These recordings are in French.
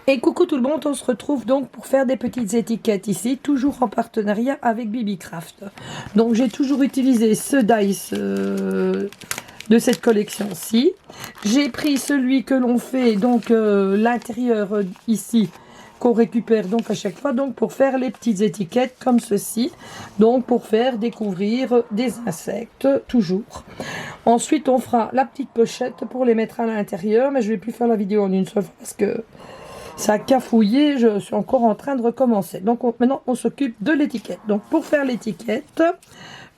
Et coucou tout le monde, on se retrouve donc pour faire des petites étiquettes ici, toujours en partenariat avec Bibicraft. Donc j'ai toujours utilisé ce dice de cette collection-ci. J'ai pris celui que l'on fait, donc l'intérieur ici, qu'on récupère donc à chaque fois, donc pour faire les petites étiquettes comme ceci, donc pour faire découvrir des insectes, toujours. Ensuite on fera la petite pochette pour les mettre à l'intérieur, mais je vais plus faire la vidéo en une seule fois parce que ça a cafouillé, je suis encore en train de recommencer. Donc maintenant on s'occupe de l'étiquette. Donc pour faire l'étiquette,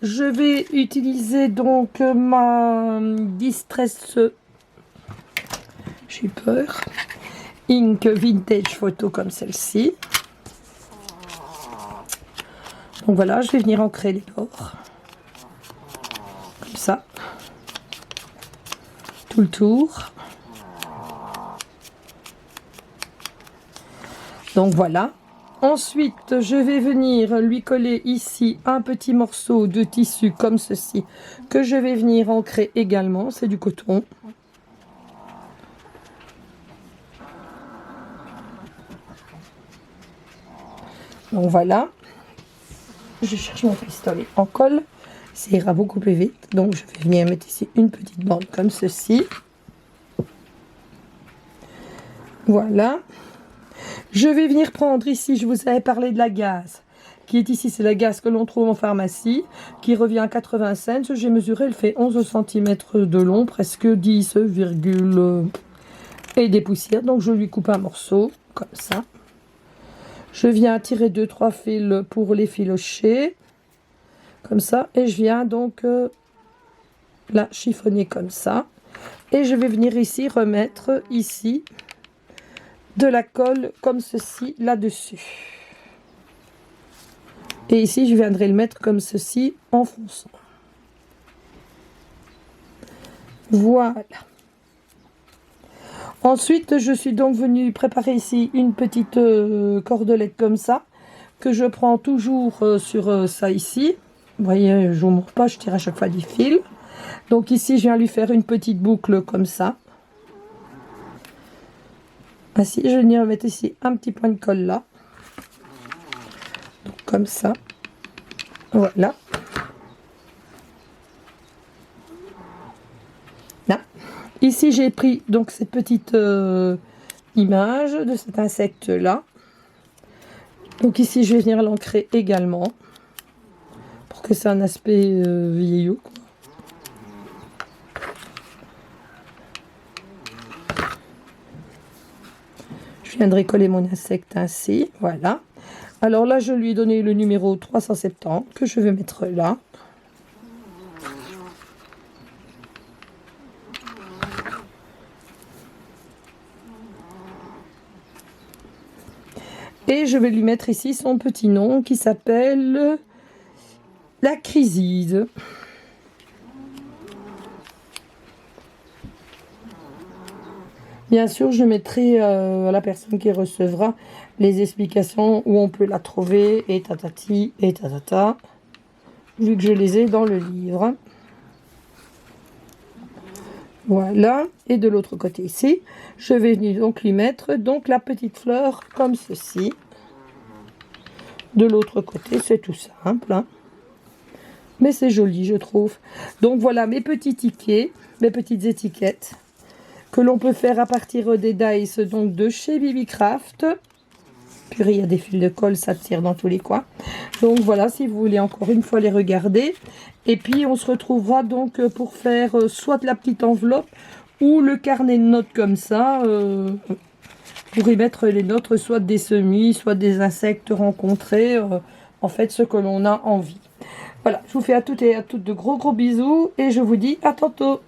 je vais utiliser donc ma Distress, j'ai peur, Ink Vintage Photo comme celle-ci. Donc voilà, je vais venir ancrer les bords. Comme ça. Tout le tour. Donc voilà. Ensuite, je vais venir lui coller ici un petit morceau de tissu comme ceci, que je vais venir ancrer également. C'est du coton. Donc voilà. Je cherche mon pistolet en colle. Ça ira beaucoup plus vite. Donc je vais venir mettre ici une petite bande comme ceci. Voilà. Je vais venir prendre ici, je vous avais parlé de la gaze, qui est ici, c'est la gaze que l'on trouve en pharmacie, qui revient à 80 cents. J'ai mesuré, elle fait 11 cm de long, presque 10, et des poussières. Donc je lui coupe un morceau, comme ça. Je viens tirer 2-3 fils pour les filocher, comme ça. Et je viens donc la chiffonner comme ça. Et je vais venir ici remettre ici de la colle comme ceci là-dessus. Et ici, je viendrai le mettre comme ceci en fronçant. Voilà. Ensuite, je suis donc venue préparer ici une petite cordelette comme ça, que je prends toujours sur ça ici. Vous voyez, je vous montre pas, je tire à chaque fois 10 fils. Donc ici, je viens lui faire une petite boucle comme ça. Ainsi, je vais venir mettre ici un petit point de colle là. Donc, comme ça. Voilà. Là. Ici, j'ai pris donc cette petite image de cet insecte là. Donc ici, je vais venir l'ancrer également. Pour que c'est un aspect vieillot, quoi. Je viendrai coller mon insecte ainsi, voilà. Alors là, je lui ai donné le numéro 370 que je vais mettre là. Et je vais lui mettre ici son petit nom qui s'appelle la chryside. Bien sûr, je mettrai à la personne qui recevra les explications où on peut la trouver et tatati et tatata, vu que je les ai dans le livre. Voilà, et de l'autre côté ici, je vais venir donc lui mettre donc la petite fleur comme ceci. De l'autre côté, c'est tout simple, hein. Mais c'est joli, je trouve. Donc voilà mes petits tickets, mes petites étiquettes que l'on peut faire à partir des dice donc de chez Bibicraft. Purée, il y a des fils de colle, ça tire dans tous les coins. Donc voilà, si vous voulez encore une fois les regarder. Et puis on se retrouvera donc pour faire soit la petite enveloppe ou le carnet de notes comme ça. Pour y mettre les notes, soit des semis, soit des insectes rencontrés. En fait, ce que l'on a envie. Voilà, je vous fais à toutes et à toutes de gros bisous. Et je vous dis à tantôt.